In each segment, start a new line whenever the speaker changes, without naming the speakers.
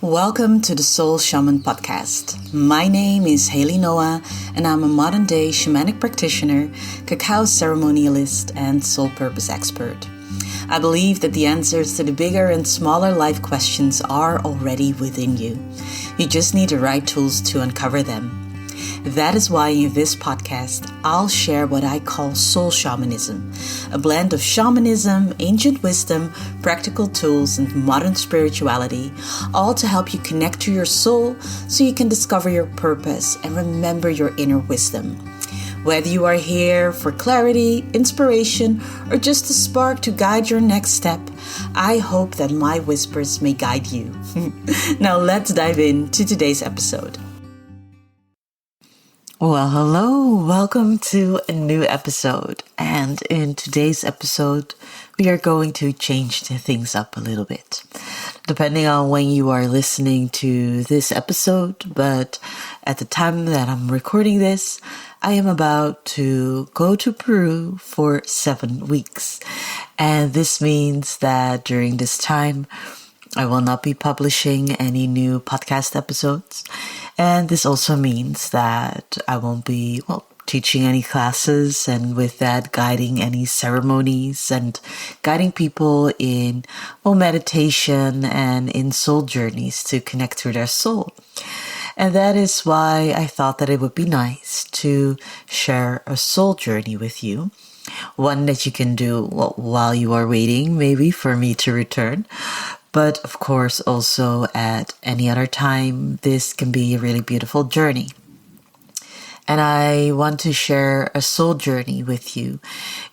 Welcome to the Soul Shaman podcast. My name is Haley Noah, and I'm a modern-day shamanic practitioner, cacao ceremonialist, and soul purpose expert. I believe that the answers to the bigger and smaller life questions are already within you. You just need the right tools to uncover them. That is why in this podcast, I'll share what I call soul shamanism, a blend of shamanism, ancient wisdom, practical tools, and modern spirituality, all to help you connect to your soul so you can discover your purpose and remember your inner wisdom. Whether you are here for clarity, inspiration, or just a spark to guide your next step, I hope that my whispers may guide you. Now let's dive into today's episode. Well, hello, welcome to a new episode. And in today's episode, we are going to change things up a little bit, depending on when you are listening to this episode. But at the time that I'm recording this, I am about to go to Peru for 7 weeks. And this means that during this time, I will not be publishing any new podcast episodes. And this also means that I won't be, teaching any classes, and with that, guiding any ceremonies and guiding people in, meditation and in soul journeys to connect to their soul. And that is why I thought that it would be nice to share a soul journey with you. One that you can do while you are waiting, maybe for me to return. But of course, also at any other time, this can be a really beautiful journey. And I want to share a soul journey with you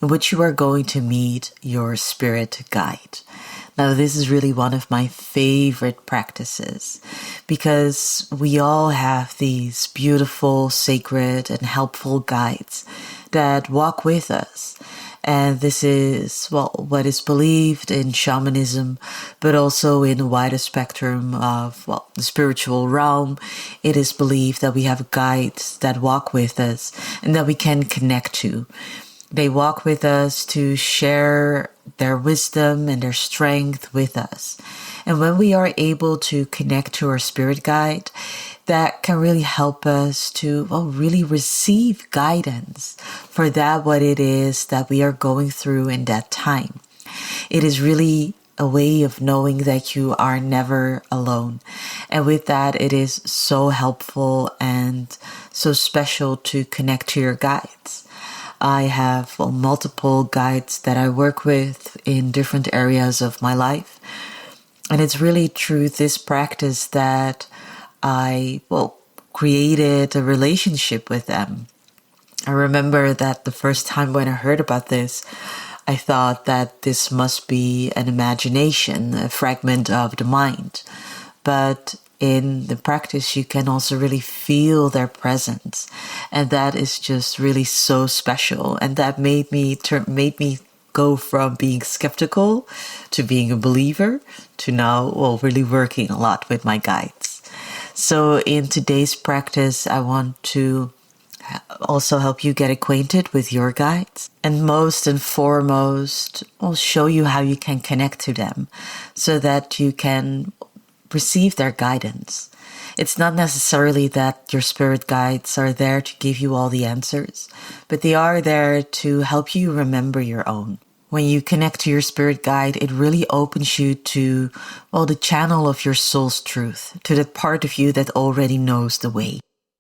in which you are going to meet your spirit guide. Now, this is really one of my favorite practices because we all have these beautiful, sacred, and helpful guides that walk with us. And this is, what is believed in shamanism, but also in the wider spectrum of, the spiritual realm. It is believed that we have guides that walk with us and that we can connect to. They walk with us to share their wisdom and their strength with us. And when we are able to connect to our spirit guide, that can really help us to really receive guidance for that what it is that we are going through in that time. It is really a way of knowing that you are never alone. And with that, it is so helpful and so special to connect to your guides. I have multiple guides that I work with in different areas of my life. And it's really through this practice that I, created a relationship with them. I remember that the first time when I heard about this, I thought that this must be an imagination, a fragment of the mind. But in the practice, you can also really feel their presence. And that is just really so special. And that made me go from being skeptical to being a believer to now, really working a lot with my guides. So in today's practice, I want to also help you get acquainted with your guides. And most and foremost, I'll show you how you can connect to them so that you can receive their guidance. It's not necessarily that your spirit guides are there to give you all the answers, but they are there to help you remember your own. When you connect to your spirit guide, it really opens you to, the channel of your soul's truth, to that part of you that already knows the way.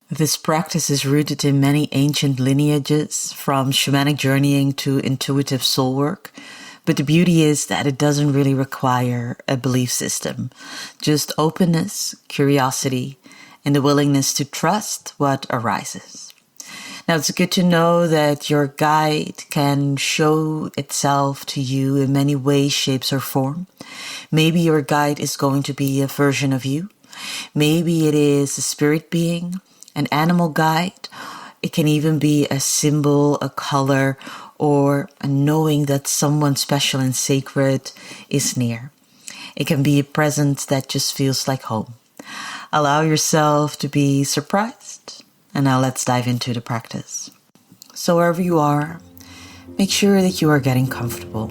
This practice is rooted in many ancient lineages, from shamanic journeying to intuitive soul work. But the beauty is that it doesn't really require a belief system, just openness, curiosity, and the willingness to trust what arises. Now, it's good to know that your guide can show itself to you in many ways, shapes, or form. Maybe your guide is going to be a version of you. Maybe it is a spirit being, an animal guide. It can even be a symbol, a color, or a knowing that someone special and sacred is near. It can be a presence that just feels like home. Allow yourself to be surprised. And now let's dive into the practice. So wherever you are, make sure that you are getting comfortable.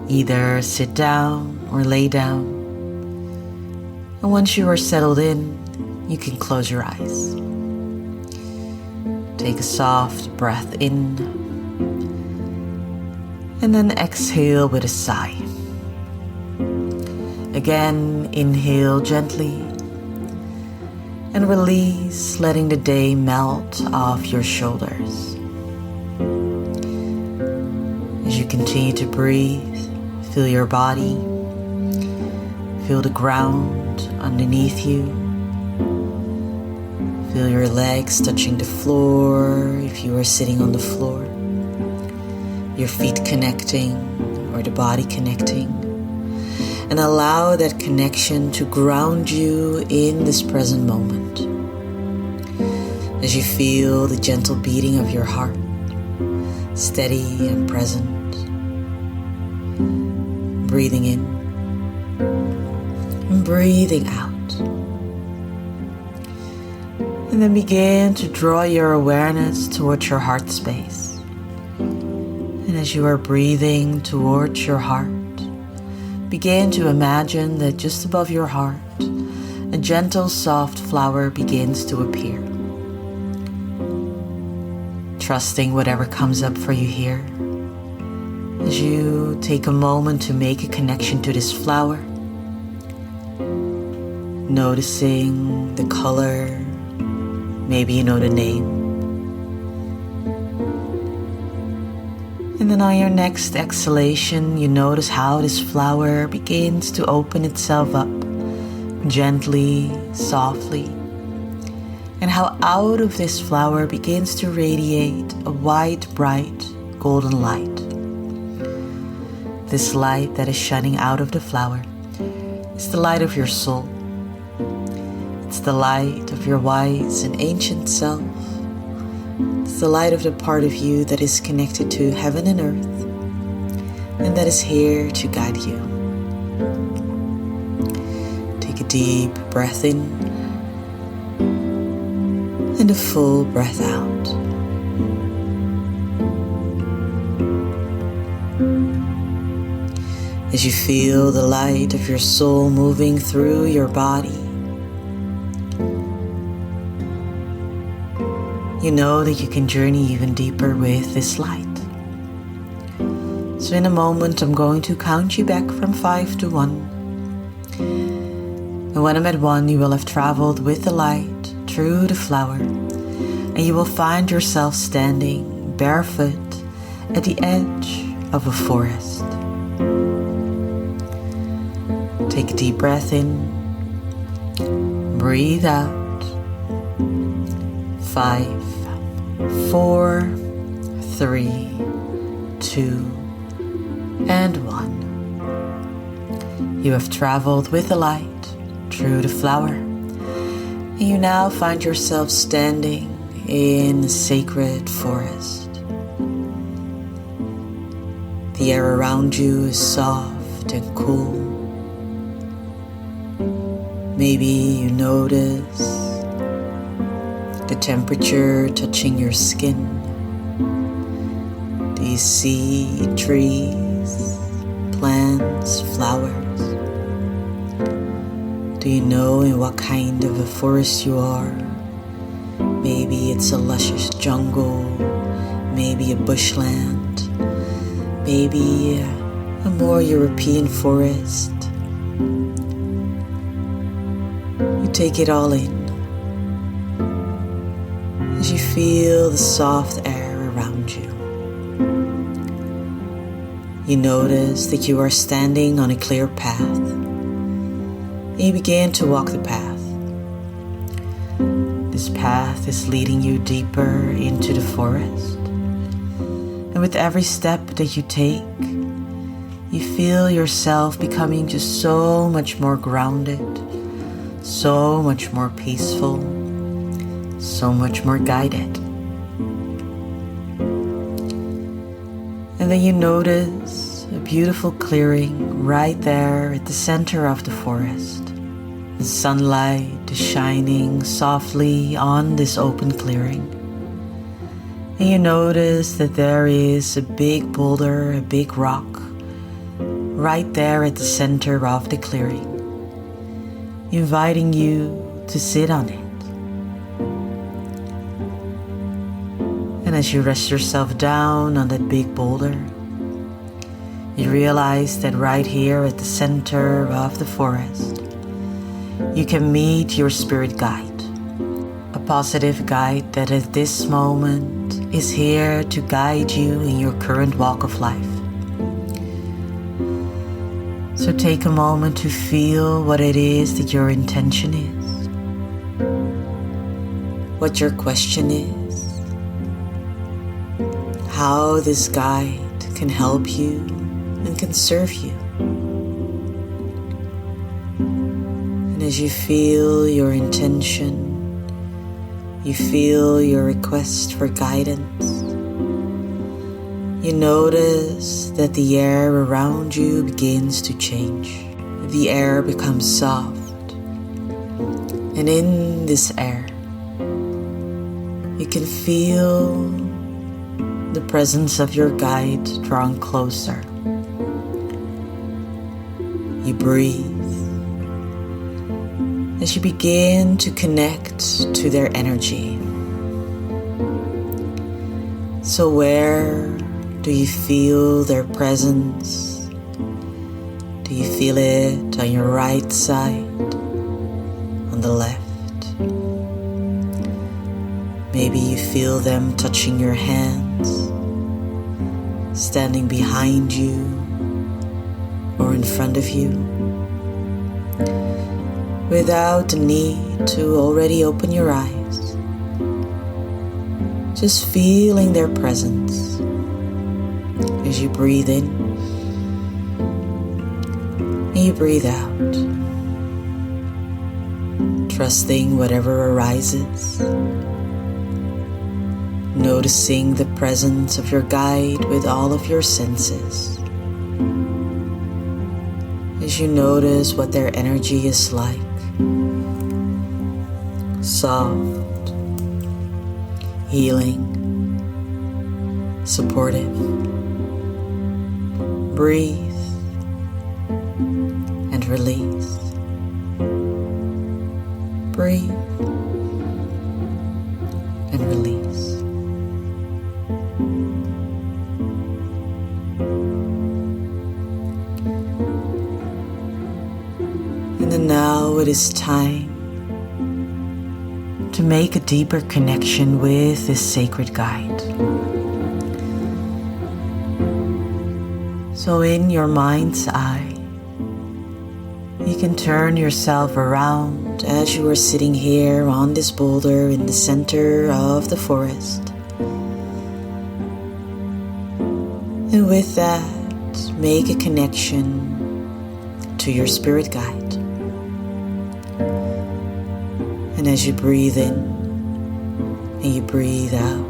Either sit down or lay down. And once you are settled in, you can close your eyes. Take a soft breath in, and then exhale with a sigh. Again, inhale gently, and release, letting the day melt off your shoulders. As you continue to breathe, feel your body, feel the ground underneath you, feel your legs touching the floor if you are sitting on the floor, your feet connecting or the body connecting, and allow that connection to ground you in this present moment. As you feel the gentle beating of your heart, steady and present, breathing in and breathing out. And then begin to draw your awareness towards your heart space. And as you are breathing towards your heart, begin to imagine that just above your heart, a gentle, soft flower begins to appear. Trusting whatever comes up for you here, as you take a moment to make a connection to this flower, noticing the color, maybe you know the name. And then on your next exhalation, you notice how this flower begins to open itself up, gently, softly, and how out of this flower begins to radiate a white, bright, golden light. This light that is shining out of the flower is the light of your soul. It's the light of your wise and ancient self. It's the light of the part of you that is connected to heaven and earth, and that is here to guide you. Take a deep breath in and a full breath out. As you feel the light of your soul moving through your body, you know that you can journey even deeper with this light. So in a moment, I'm going to count you back from 5 to 1. And when I'm at 1, you will have traveled with the light through the flower, and you will find yourself standing barefoot at the edge of a forest. Take a deep breath in, breathe out. 5, 4, 3, 2, and 1. You have traveled with the light through the flower, and you now find yourself standing in a sacred forest. The air around you is soft and cool. Maybe you notice the temperature touching your skin. Do you see trees, plants, flowers? Do you know in what kind of a forest you are? Maybe it's a luscious jungle, maybe a bushland, maybe a more European forest. You take it all in as you feel the soft air around you. You notice that you are standing on a clear path, and you begin to walk the path. This path is leading you deeper into the forest, and with every step that you take, you feel yourself becoming just so much more grounded, so much more peaceful, so much more guided. And then you notice a beautiful clearing right there at the center of the forest. The sunlight is shining softly on this open clearing. And you notice that there is a big boulder, a big rock, right there at the center of the clearing. inviting you to sit on it. And as you rest yourself down on that big boulder, you realize that right here at the center of the forest, you can meet your spirit guide, a positive guide that at this moment is here to guide you in your current walk of life. So take a moment to feel what it is that your intention is, what your question is, how this guide can help you and can serve you. And as you feel your intention, you feel your request for guidance, you notice that the air around you begins to change. The air becomes soft, and in this air, you can feel the presence of your guide drawing closer. You breathe as you begin to connect to their energy. So where do you feel their presence? Do you feel it on your right side, on the left? Maybe you feel them touching your hands, standing behind you or in front of you, without the need to already open your eyes. Just feeling their presence as you breathe in and you breathe out, trusting whatever arises, noticing the presence of your guide with all of your senses. As you notice what their energy is like, soft, healing, supportive. Breathe and release. Breathe and release. And then now it is time to make a deeper connection with this sacred guide. So in your mind's eye, you can turn yourself around as you are sitting here on this boulder in the center of the forest. And with that, make a connection to your spirit guide. And as you breathe in and you breathe out,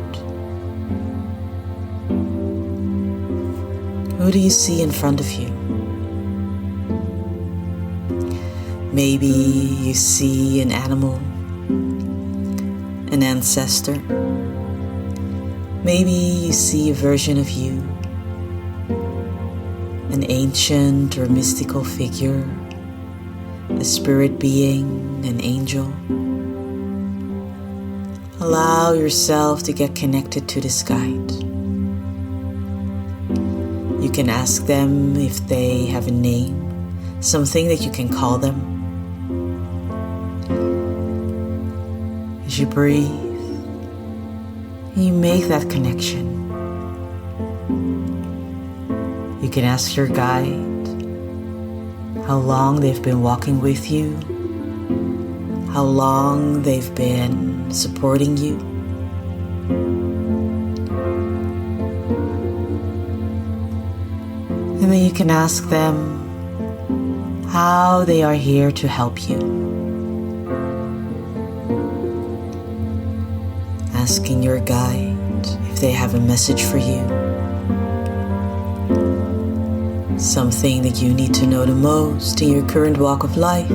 who do you see in front of you? Maybe you see an animal, an ancestor. Maybe you see a version of you, an ancient or mystical figure, a spirit being, an angel. Allow yourself to get connected to this guide. You can ask them if they have a name, something that you can call them. As you breathe, you make that connection. You can ask your guide how long they've been walking with you, how long they've been supporting you. And then you can ask them how they are here to help you. Asking your guide if they have a message for you. Something that you need to know the most in your current walk of life.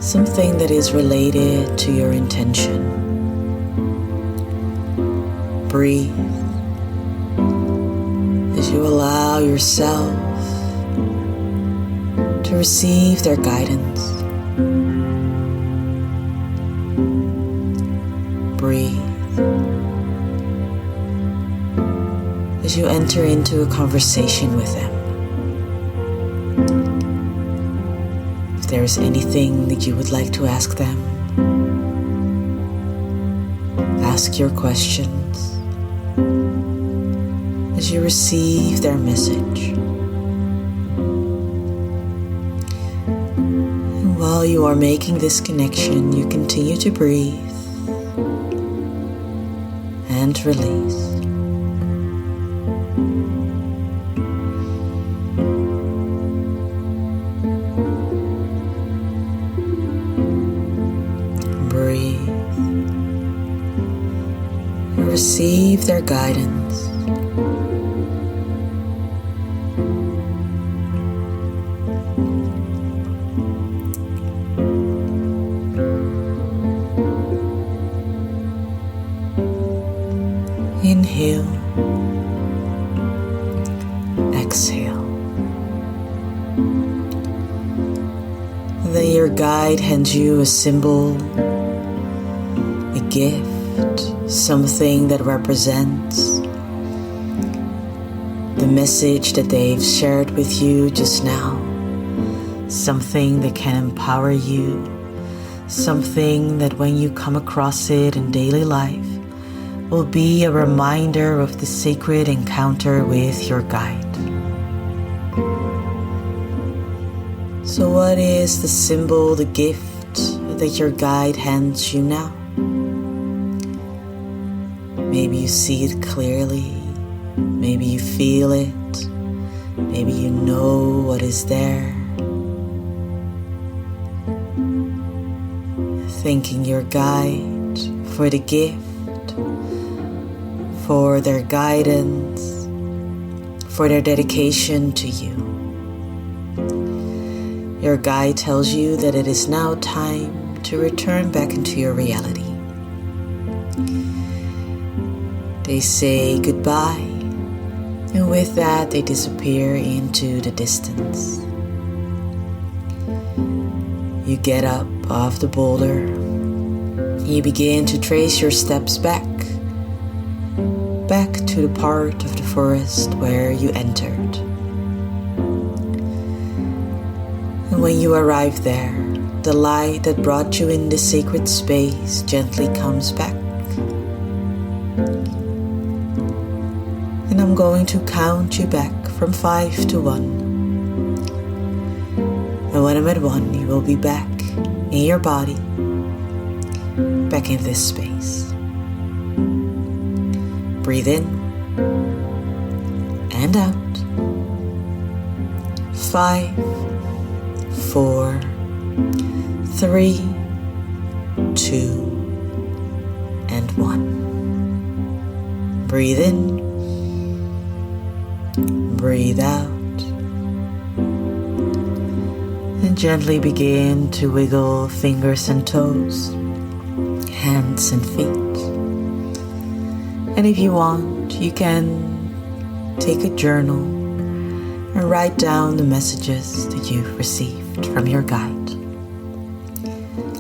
Something that is related to your intention. Breathe as you allow yourself to to receive their guidance. Breathe as you enter into a conversation with them. If there is anything that you would like to ask them, ask your questions as you receive their message. And while you are making this connection, you continue to breathe and release. Breathe and receive their guidance. Inhale, exhale. Then your guide hands you a symbol, a gift, something that represents the message that they've shared with you just now, something that can empower you, something that when you come across it in daily life, will be a reminder of the sacred encounter with your guide. So what is the symbol, the gift that your guide hands you now? Maybe you see it clearly, maybe you feel it, maybe you know what is there. Thanking your guide for the gift, for their guidance, for their dedication to you. Your guide tells you that it is now time to return back into your reality. They say goodbye, and with that they disappear into the distance. You get up off the boulder. You begin to trace your steps back to the part of the forest where you entered. And when you arrive there, the light that brought you in the sacred space gently comes back. And I'm going to count you back from 5 to 1. And when I'm at 1, you will be back in your body, back in this space. Breathe in and out. 5, 4, 3, 2, and 1. Breathe in, breathe out, and gently begin to wiggle fingers and toes, hands and feet. And if you want, you can take a journal and write down the messages that you've received from your guide.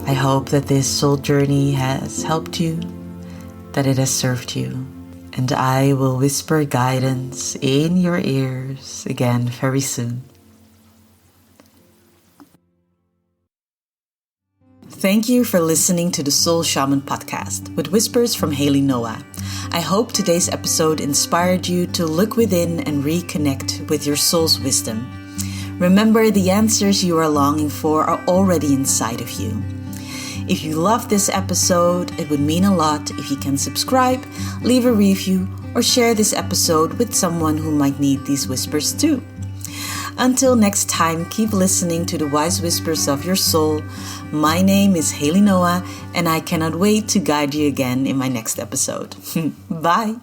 I hope that this soul journey has helped you, that it has served you, and I will whisper guidance in your ears again very soon. Thank you for listening to the Soul Shaman podcast with whispers from Haley Noah. I hope today's episode inspired you to look within and reconnect with your soul's wisdom. Remember, the answers you are longing for are already inside of you. If you loved this episode, it would mean a lot if you can subscribe, leave a review, or share this episode with someone who might need these whispers too. Until next time, keep listening to the wise whispers of your soul. My name is Haley Noah, and I cannot wait to guide you again in my next episode. Bye!